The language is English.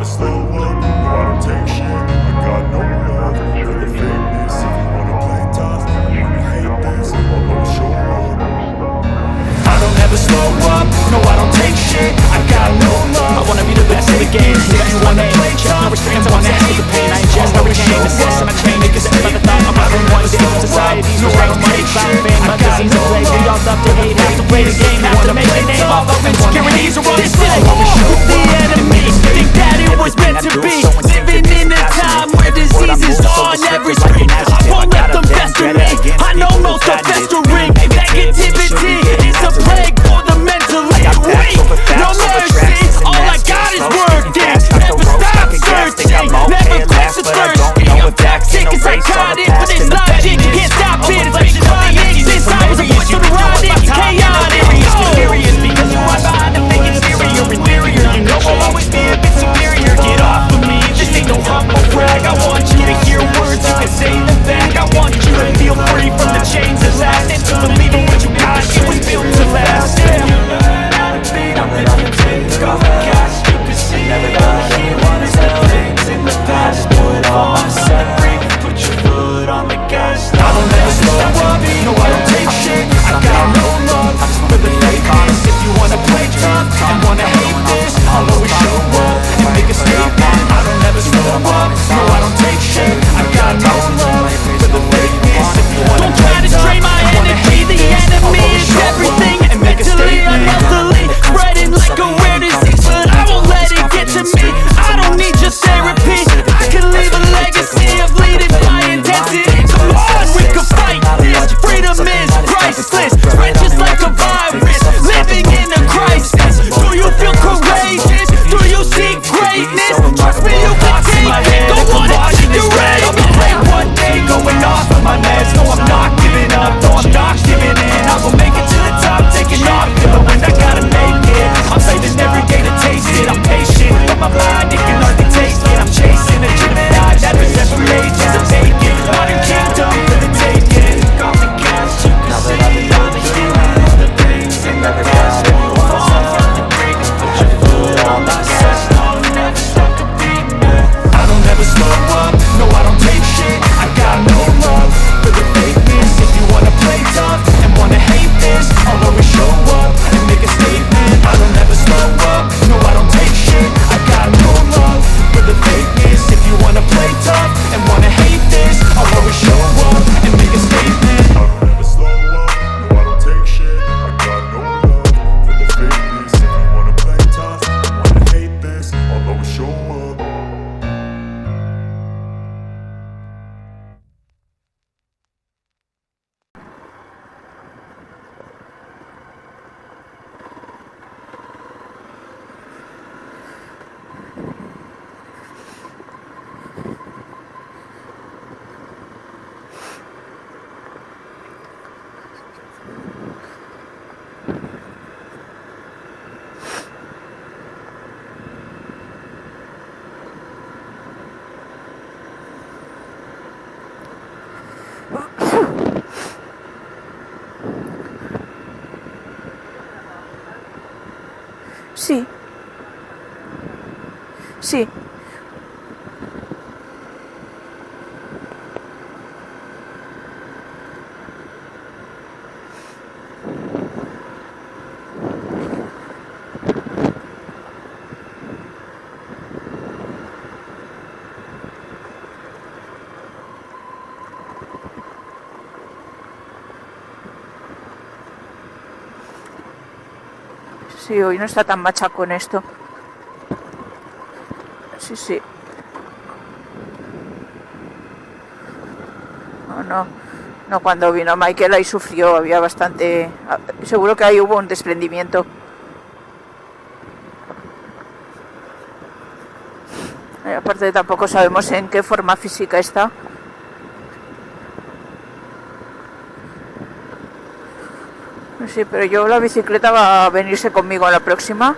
slow up, no I don't take shit. I got no love for the fakeness. If you wanna play tough, you wanna hate this, I'll always show up. I don't ever slow up, no I don't take shit. I got no love, I wanna be the best in the game. If you wanna play tough, no restraints, I wanna hate the pain. I ingest no retain, the system I train. It gets by the thought of my own one day. Society's restraints, money, clout, fame, my disease of play. We all love to hate, have to play the game, have to make a name off of insecurities. This is war with the enemy. Think that it was meant to be. Living in a time where disease is on every street. I won't let them fester me. I know most are festering. Negativity is a plague for the mentally weak. No mercy, all I got is working. Never stop searching, never quench the thirsty. I'm toxic as I got it, but it's logic. Can't stop it, it's been chronic. Since I was a voice for the rotted, chaotic. Mysterious because you are behind the fake exterior. Inferior, you know I'll always be a bit superior. Get off of me, this ain't no humble brag. I want you to hear words, you can say them back. I want you to feel free from the chains that last. And to believe in what you got, it was built to last. Yeah. You learn how to beat, I'm ready to take off the gas. You can see never done it, one is the things in the past. Put on set free, put your foot on the gas. I don't ever slow up, no I don't take shit. I got no love for the fakeness. If you wanna play tough and wanna hate this, I'll always show up and make a statement. I don't ever slow up, no I don't take shit. I got no love for the fakeness. If you wanna don't try to drain my energy. The enemy is everything. Mentally, unhealthily, spreading like a rare disease. But I won't let it get to me. I don't need your therapy. I can leave a legacy of leading by intensity. Come on, we can fight this. Freedom is priceless. Spread just like a virus. Living in a crisis. Do you feel courageous? Do you seek greatness? Trust me, you can take it. Go on and keep your ready. I'll be great one day, going off of my meds. No, I'm not giving up. No, I'm not giving in. I will make it to the top, taking off to the wind. I gotta make it. I'm saving every day to taste it. I'm patient, but my mind, it can hardly take it. I'm chasing a Gemini that was never made just a vacant. Modern kingdom for the taking. Got the cash, you can see all the healing, all the things in the past. Move on from the brink, put your foot on the gas. I'll never stop the beat. I don't ever slow up, no I don't take shit. I got no love for the fakeness. If you wanna play tough and wanna hate this, I'll always show up and make a statement. I don't ever slow up, no I don't take shit. I got no love for the fakeness. If you wanna play tough and wanna hate this, I'll always show up and make a statement. I don't ever slow up, no I don't take shit. I got no love for the fakeness. If you wanna play tough, wanna hate this, I'll always show up. Sí. Sí. Sí, hoy no está tan machaco en esto. Sí, sí. No, cuando vino Michael ahí sufrió, había bastante... Seguro que ahí hubo un desprendimiento. Aparte tampoco sabemos en qué forma física está. Sí, pero yo la bicicleta va a venirse conmigo a la próxima.